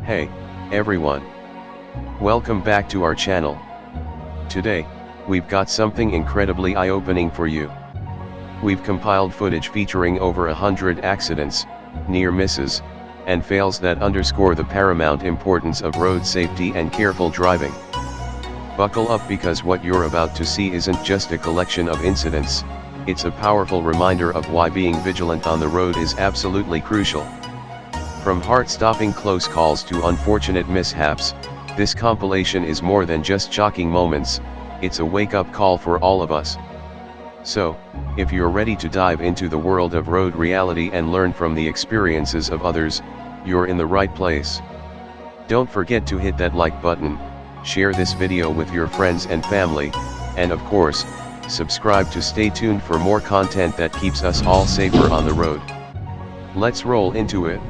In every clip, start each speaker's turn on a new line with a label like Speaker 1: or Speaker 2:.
Speaker 1: Hey, everyone. Welcome back to our channel. Today, we've got something incredibly eye-opening for you. We've compiled footage featuring over 100 accidents, near misses, and fails that underscore the paramount importance of road safety and careful driving. Buckle up because what you're about to see isn't just a collection of incidents, it's a powerful reminder of why being vigilant on the road is absolutely crucial. From heart-stopping close calls to unfortunate mishaps, this compilation is more than just shocking moments, it's a wake-up call for all of us. So, if you're ready to dive into the world of road reality and learn from the experiences of others, you're in the right place. Don't forget to hit that like button, share this video with your friends and family, and of course, subscribe to stay tuned for more content that keeps us all safer on the road. Let's roll into it.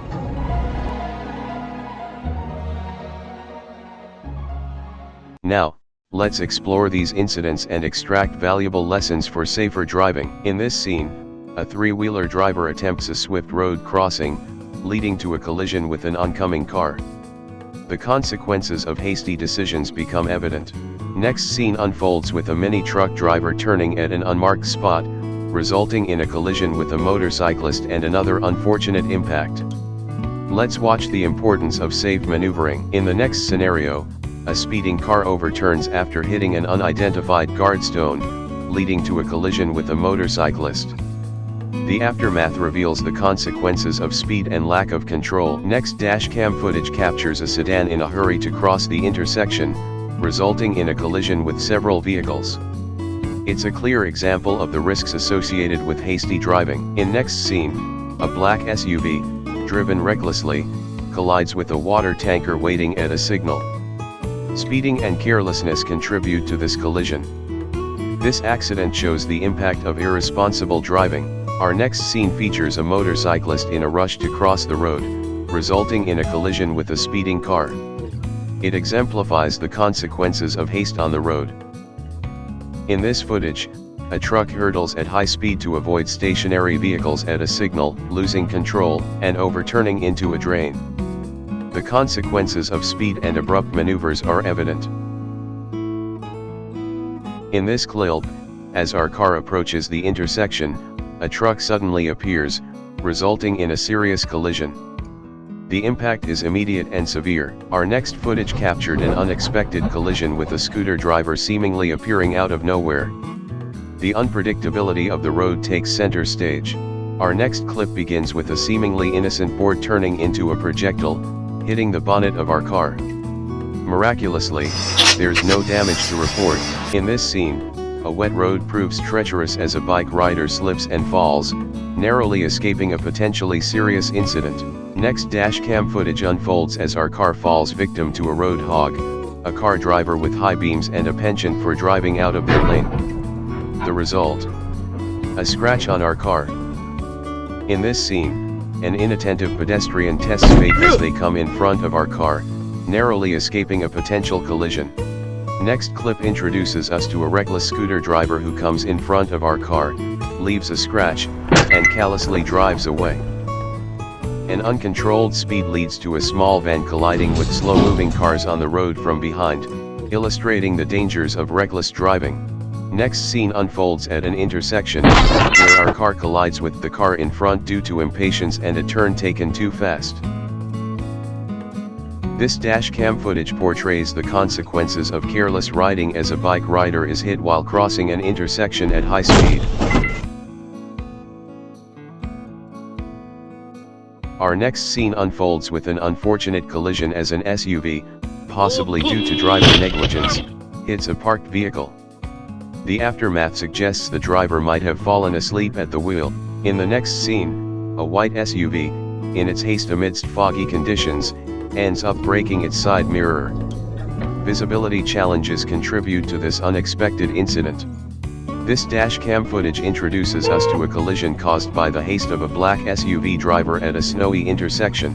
Speaker 1: Now, let's explore these incidents and extract valuable lessons for safer driving. In this scene, a three-wheeler driver attempts a swift road crossing, leading to a collision with an oncoming car. The consequences of hasty decisions become evident. Next scene unfolds with a mini truck driver turning at an unmarked spot, resulting in a collision with a motorcyclist and another unfortunate impact. Let's watch the importance of safe maneuvering. In the next scenario, a speeding car overturns after hitting an unidentified guardstone, leading to a collision with a motorcyclist. The aftermath reveals the consequences of speed and lack of control. Next, dashcam footage captures a sedan in a hurry to cross the intersection, resulting in a collision with several vehicles. It's a clear example of the risks associated with hasty driving. In next scene, a black SUV, driven recklessly, collides with a water tanker waiting at a signal. Speeding and carelessness contribute to this collision. This accident shows the impact of irresponsible driving. Our next scene features a motorcyclist in a rush to cross the road, resulting in a collision with a speeding car. It exemplifies the consequences of haste on the road. In this footage, a truck hurtles at high speed to avoid stationary vehicles at a signal, losing control, and overturning into a drain. The consequences of speed and abrupt maneuvers are evident. In this clip, as our car approaches the intersection, a truck suddenly appears, resulting in a serious collision. The impact is immediate and severe. Our next footage captured an unexpected collision with a scooter driver seemingly appearing out of nowhere. The unpredictability of the road takes center stage. Our next clip begins with a seemingly innocent board turning into a projectile, hitting the bonnet of our car. Miraculously, there's no damage to report. In this scene, a wet road proves treacherous as a bike rider slips and falls, narrowly escaping a potentially serious incident. Next, dashcam footage unfolds as our car falls victim to a road hog, a car driver with high beams and a penchant for driving out of their lane. The result? A scratch on our car. In this scene, an inattentive pedestrian tests fate as they come in front of our car, narrowly escaping a potential collision. Next clip introduces us to a reckless scooter driver who comes in front of our car, leaves a scratch, and callously drives away. An uncontrolled speed leads to a small van colliding with slow-moving cars on the road from behind, illustrating the dangers of reckless driving. Next scene unfolds at an intersection, where our car collides with the car in front due to impatience and a turn taken too fast. This dashcam footage portrays the consequences of careless riding as a bike rider is hit while crossing an intersection at high speed. Our next scene unfolds with an unfortunate collision as an SUV, possibly due to driver negligence, hits a parked vehicle. The aftermath suggests the driver might have fallen asleep at the wheel. In the next scene, a white SUV, in its haste amidst foggy conditions, ends up breaking its side mirror. Visibility challenges contribute to this unexpected incident. This dashcam footage introduces us to a collision caused by the haste of a black SUV driver at a snowy intersection.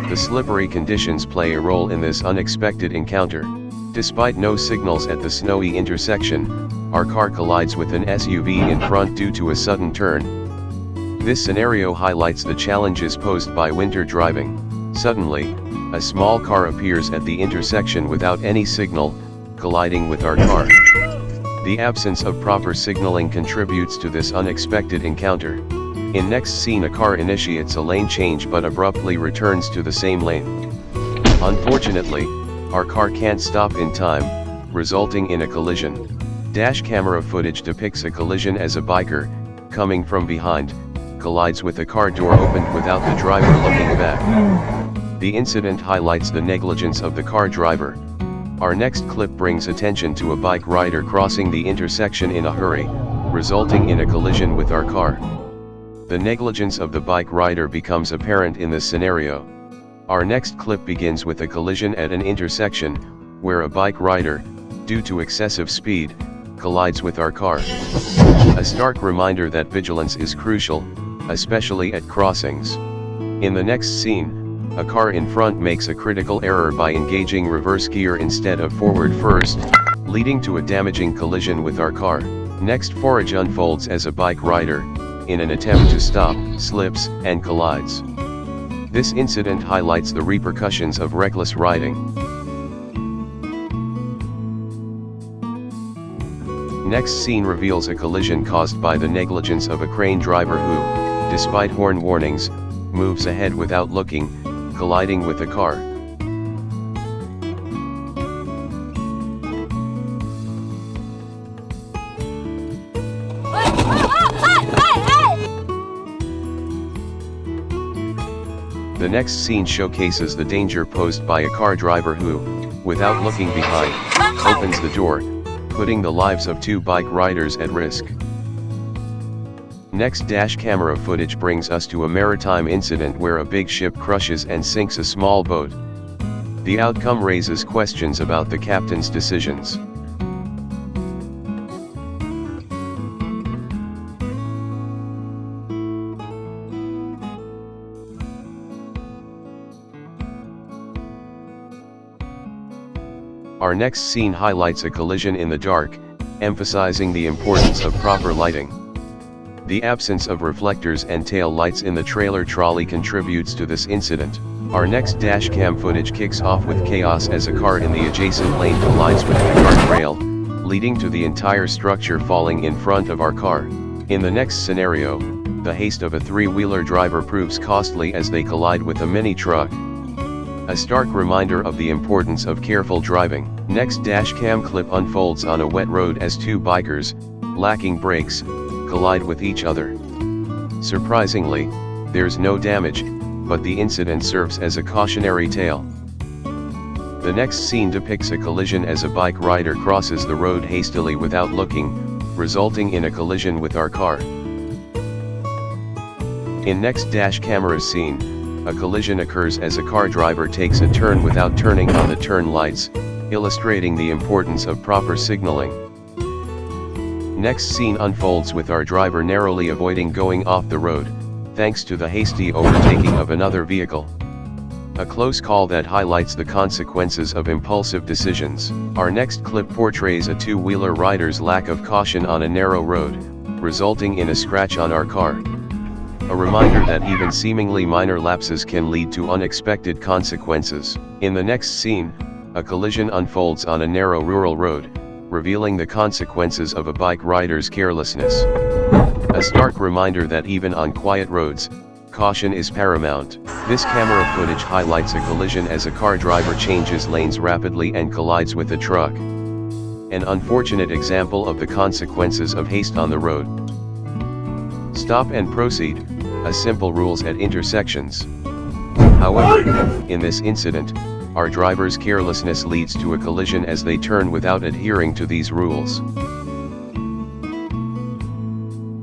Speaker 1: The slippery conditions play a role in this unexpected encounter. Despite no signals at the snowy intersection, our car collides with an SUV in front due to a sudden turn. This scenario highlights the challenges posed by winter driving. Suddenly, A small car appears at the intersection without any signal, colliding with our car. The absence of proper signaling contributes to this unexpected encounter. In next scene, a car initiates a lane change but abruptly returns to the same lane. Unfortunately, our car can't stop in time, resulting in a collision. Dash camera footage depicts a collision as a biker, coming from behind, collides with a car door opened without the driver looking back. The incident highlights the negligence of the car driver. Our next clip brings attention to a bike rider crossing the intersection in a hurry, resulting in a collision with our car. The negligence of the bike rider becomes apparent in this scenario. Our next clip begins with a collision at an intersection, where a bike rider, due to excessive speed, collides with our car. A stark reminder that vigilance is crucial, especially at crossings. In the next scene, a car in front makes a critical error by engaging reverse gear instead of forward first, leading to a damaging collision with our car. Next footage unfolds as a bike rider, in an attempt to stop, slips and collides. This incident highlights the repercussions of reckless riding. Next scene reveals a collision caused by the negligence of a crane driver who, despite horn warnings, moves ahead without looking, colliding with the car. The next scene showcases the danger posed by a car driver who, without looking behind, opens the door, putting the lives of two bike riders at risk. Next dash camera footage brings us to a maritime incident where a big ship crushes and sinks a small boat. The outcome raises questions about the captain's decisions. Our next scene highlights a collision in the dark, emphasizing the importance of proper lighting. The absence of reflectors and tail lights in the trailer trolley contributes to this incident. Our next dash cam footage kicks off with chaos as a car in the adjacent lane collides with the guardrail, leading to the entire structure falling in front of our car. In the next scenario, the haste of a three-wheeler driver proves costly as they collide with a mini truck. A stark reminder of the importance of careful driving. Next dash cam clip unfolds on a wet road as two bikers, lacking brakes, collide with each other. Surprisingly, there's no damage, but the incident serves as a cautionary tale. The next scene depicts a collision as a bike rider crosses the road hastily without looking, resulting in a collision with our car. In next dash camera scene, a collision occurs as a car driver takes a turn without turning on the turn lights, illustrating the importance of proper signaling. Next scene unfolds with our driver narrowly avoiding going off the road, thanks to the hasty overtaking of another vehicle. A close call that highlights the consequences of impulsive decisions. Our next clip portrays a two-wheeler rider's lack of caution on a narrow road, resulting in a scratch on our car. A reminder that even seemingly minor lapses can lead to unexpected consequences. In the next scene, a collision unfolds on a narrow rural road, revealing the consequences of a bike rider's carelessness. A stark reminder that even on quiet roads, caution is paramount. This camera footage highlights a collision as a car driver changes lanes rapidly and collides with a truck. An unfortunate example of the consequences of haste on the road. Stop and proceed, a simple rules at intersections. However, in this incident, our driver's carelessness leads to a collision as they turn without adhering to these rules.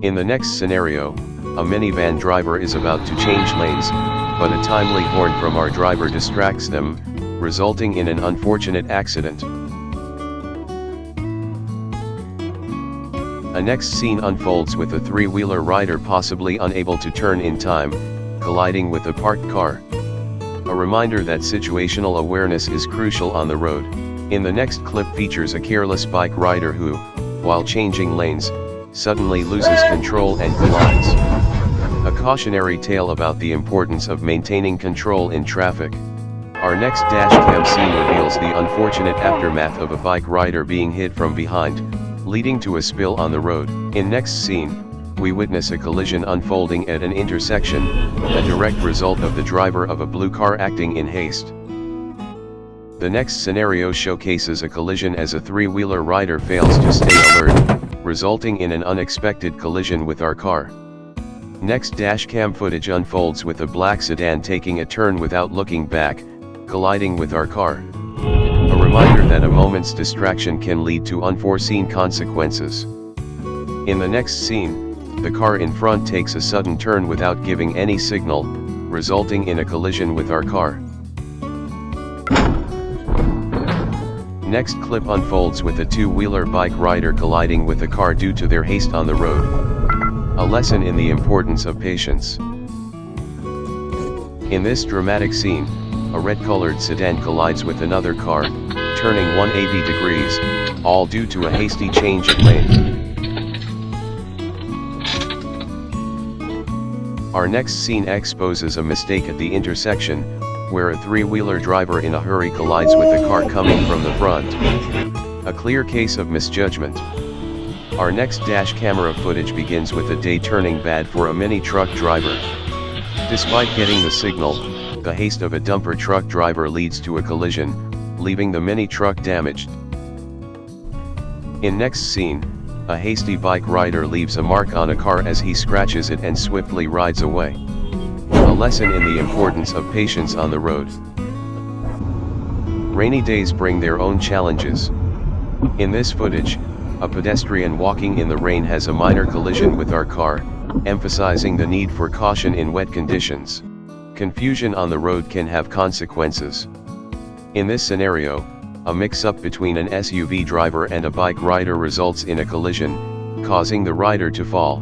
Speaker 1: In the next scenario, a minivan driver is about to change lanes, but a timely horn from our driver distracts them, resulting in an unfortunate accident. A next scene unfolds with a three-wheeler rider possibly unable to turn in time, colliding with a parked car. A reminder that situational awareness is crucial on the road. In the next clip features a careless bike rider who, while changing lanes, suddenly loses control and collides. A cautionary tale about the importance of maintaining control in traffic. Our next dashcam scene reveals the unfortunate aftermath of a bike rider being hit from behind, leading to a spill on the road. In next scene, we witness a collision unfolding at an intersection, a direct result of the driver of a blue car acting in haste. The next scenario showcases a collision as a three-wheeler rider fails to stay alert, resulting in an unexpected collision with our car. Next dashcam footage unfolds with a black sedan taking a turn without looking back, colliding with our car. A reminder that a moment's distraction can lead to unforeseen consequences. In the next scene, the car in front takes a sudden turn without giving any signal, resulting in a collision with our car. Next clip unfolds with a two-wheeler bike rider colliding with a car due to their haste on the road. A lesson in the importance of patience. In this dramatic scene, a red-colored sedan collides with another car, turning 180 degrees, all due to a hasty change of lane. Our next scene exposes a mistake at the intersection, where a three-wheeler driver in a hurry collides with a car coming from the front. A clear case of misjudgment. Our next dash camera footage begins with a day turning bad for a mini truck driver. Despite getting the signal, the haste of a dumper truck driver leads to a collision, leaving the mini truck damaged. In next scene, a hasty bike rider leaves a mark on a car as he scratches it and swiftly rides away. A lesson in the importance of patience on the road. Rainy days bring their own challenges. In this footage, a pedestrian walking in the rain has a minor collision with our car, emphasizing the need for caution in wet conditions. Confusion on the road can have consequences. In this scenario, a mix-up between an SUV driver and a bike rider results in a collision, causing the rider to fall.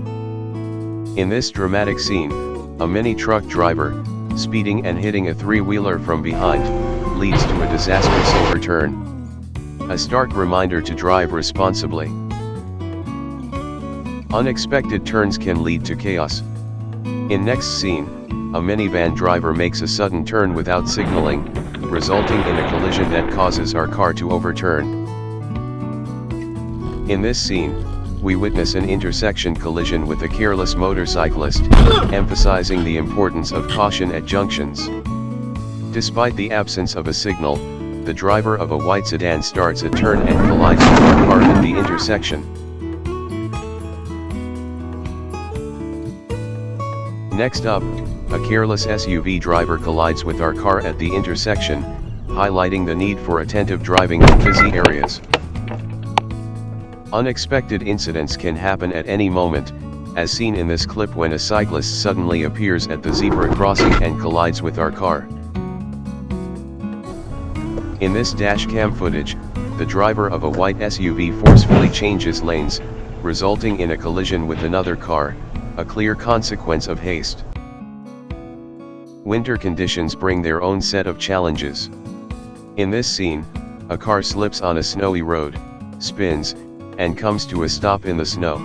Speaker 1: In this dramatic scene, a mini truck driver, speeding and hitting a three-wheeler from behind, leads to a disastrous overturn. A stark reminder to drive responsibly. Unexpected turns can lead to chaos. In next scene, a minivan driver makes a sudden turn without signaling, resulting in a collision that causes our car to overturn. In this scene, we witness an intersection collision with a careless motorcyclist, emphasizing the importance of caution at junctions. Despite the absence of a signal, the driver of a white sedan starts a turn and collides with our car at the intersection. Next up, a careless SUV driver collides with our car at the intersection, highlighting the need for attentive driving in busy areas. Unexpected incidents can happen at any moment, as seen in this clip when a cyclist suddenly appears at the zebra crossing and collides with our car. In this dashcam footage, the driver of a white SUV forcefully changes lanes, resulting in a collision with another car, a clear consequence of haste. Winter conditions bring their own set of challenges. In this scene, a car slips on a snowy road, spins, and comes to a stop in the snow.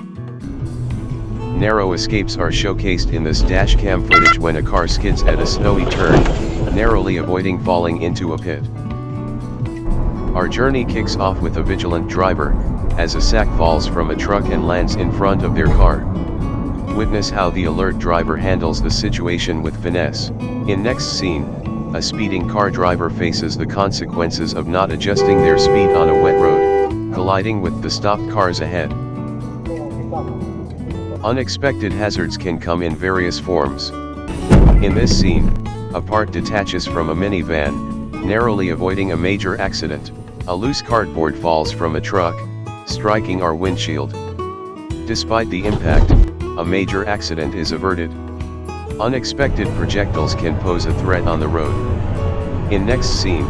Speaker 1: Narrow escapes are showcased in this dashcam footage when a car skids at a snowy turn, narrowly avoiding falling into a pit. Our journey kicks off with a vigilant driver, as a sack falls from a truck and lands in front of their car. Witness how the alert driver handles the situation with finesse. In next scene, a speeding car driver faces the consequences of not adjusting their speed on a wet road, colliding with the stopped cars ahead. Unexpected hazards can come in various forms. In this scene, a part detaches from a minivan, narrowly avoiding a major accident. A loose cardboard falls from a truck, striking our windshield. Despite the impact, a major accident is averted. Unexpected projectiles can pose a threat on the road. In next scene,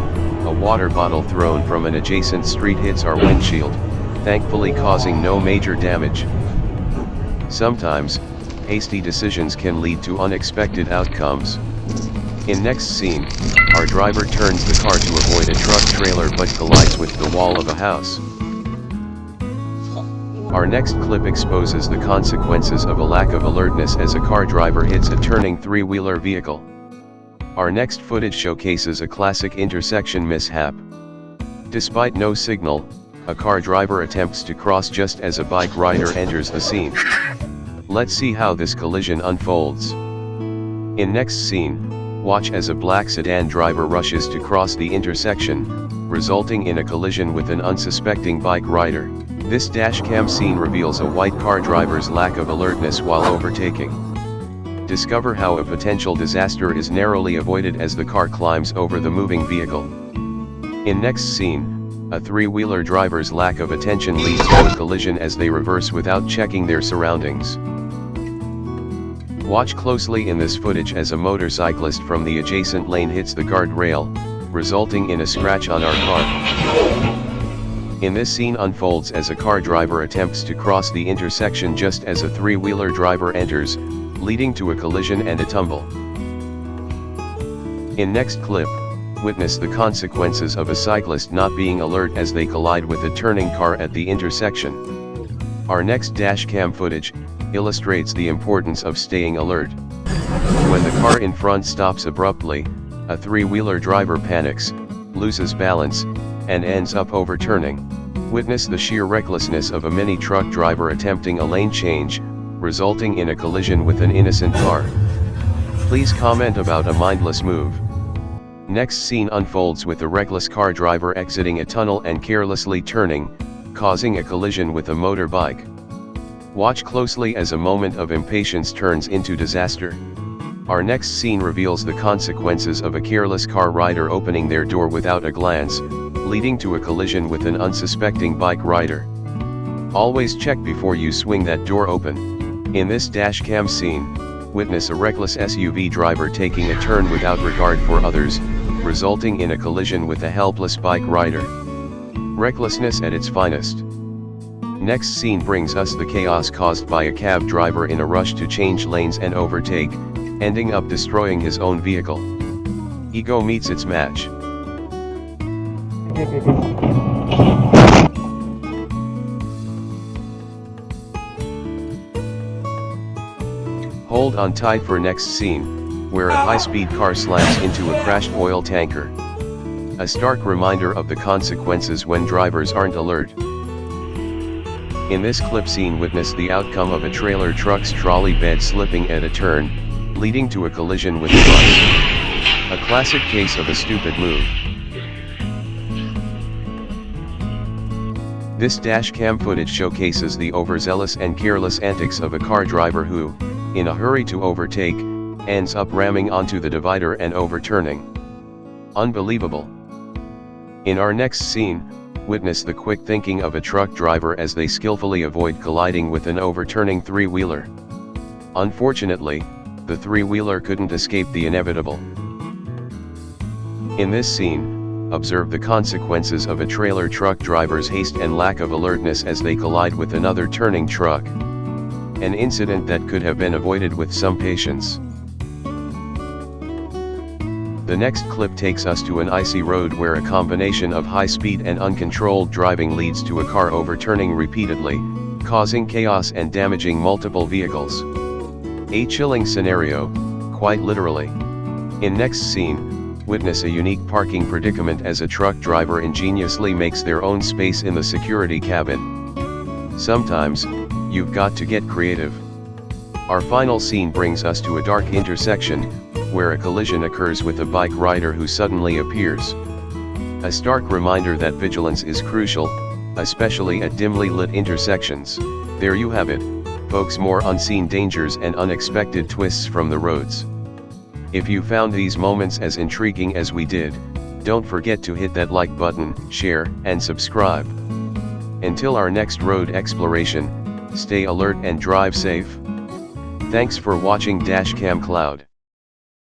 Speaker 1: a water bottle thrown from an adjacent street hits our windshield, thankfully causing no major damage. Sometimes, hasty decisions can lead to unexpected outcomes. In next scene, our driver turns the car to avoid a truck trailer but collides with the wall of a house. Our next clip exposes the consequences of a lack of alertness as a car driver hits a turning three-wheeler vehicle. Our next footage showcases a classic intersection mishap. Despite no signal, a car driver attempts to cross just as a bike rider enters the scene. Let's see how this collision unfolds. In next scene, watch as a black sedan driver rushes to cross the intersection, resulting in a collision with an unsuspecting bike rider. This dashcam scene reveals a white car driver's lack of alertness while overtaking. Discover how a potential disaster is narrowly avoided as the car climbs over the moving vehicle. In next scene, a three-wheeler driver's lack of attention leads to a collision as they reverse without checking their surroundings. Watch closely in this footage as a motorcyclist from the adjacent lane hits the guardrail, resulting in a scratch on our car. In this scene unfolds as a car driver attempts to cross the intersection just as a three-wheeler driver enters, leading to a collision and a tumble. In next clip, witness the consequences of a cyclist not being alert as they collide with a turning car at the intersection. Our next dashcam footage illustrates the importance of staying alert. When the car in front stops abruptly, a three-wheeler driver panics, loses balance, and ends up overturning. Witness the sheer recklessness of a mini truck driver attempting a lane change, resulting in a collision with an innocent car. Please comment about a mindless move. Next scene unfolds with a reckless car driver exiting a tunnel and carelessly turning, causing a collision with a motorbike. Watch closely as a moment of impatience turns into disaster. Our next scene reveals the consequences of a careless car rider opening their door without a glance, leading to a collision with an unsuspecting bike rider. Always check before you swing that door open. In this dashcam scene, witness a reckless SUV driver taking a turn without regard for others, resulting in a collision with a helpless bike rider. Recklessness at its finest. Next scene brings us the chaos caused by a cab driver in a rush to change lanes and overtake, ending up destroying his own vehicle. Ego meets its match. Hold on tight for next scene, where a high-speed car slams into a crashed oil tanker. A stark reminder of the consequences when drivers aren't alert. In this clip scene witness the outcome of a trailer truck's trolley bed slipping at a turn, leading to a collision with a bus. A classic case of a stupid move. This dashcam footage showcases the overzealous and careless antics of a car driver who, in a hurry to overtake, ends up ramming onto the divider and overturning. Unbelievable. In our next scene, witness the quick thinking of a truck driver as they skillfully avoid colliding with an overturning three-wheeler. Unfortunately, the three-wheeler couldn't escape the inevitable. In this scene, observe the consequences of a trailer truck driver's haste and lack of alertness as they collide with another turning truck. An incident that could have been avoided with some patience. The next clip takes us to an icy road where a combination of high speed and uncontrolled driving leads to a car overturning repeatedly, causing chaos and damaging multiple vehicles. A chilling scenario, quite literally. In next scene, witness a unique parking predicament as a truck driver ingeniously makes their own space in the security cabin. Sometimes, you've got to get creative. Our final scene brings us to a dark intersection, where a collision occurs with a bike rider who suddenly appears. A stark reminder that vigilance is crucial, especially at dimly lit intersections. There you have it, folks, more unseen dangers and unexpected twists from the roads. If you found these moments as intriguing as we did, don't forget to hit that like button, share, and subscribe. Until our next road exploration, stay alert and drive safe. Thanks for watching Dashcam Cloud.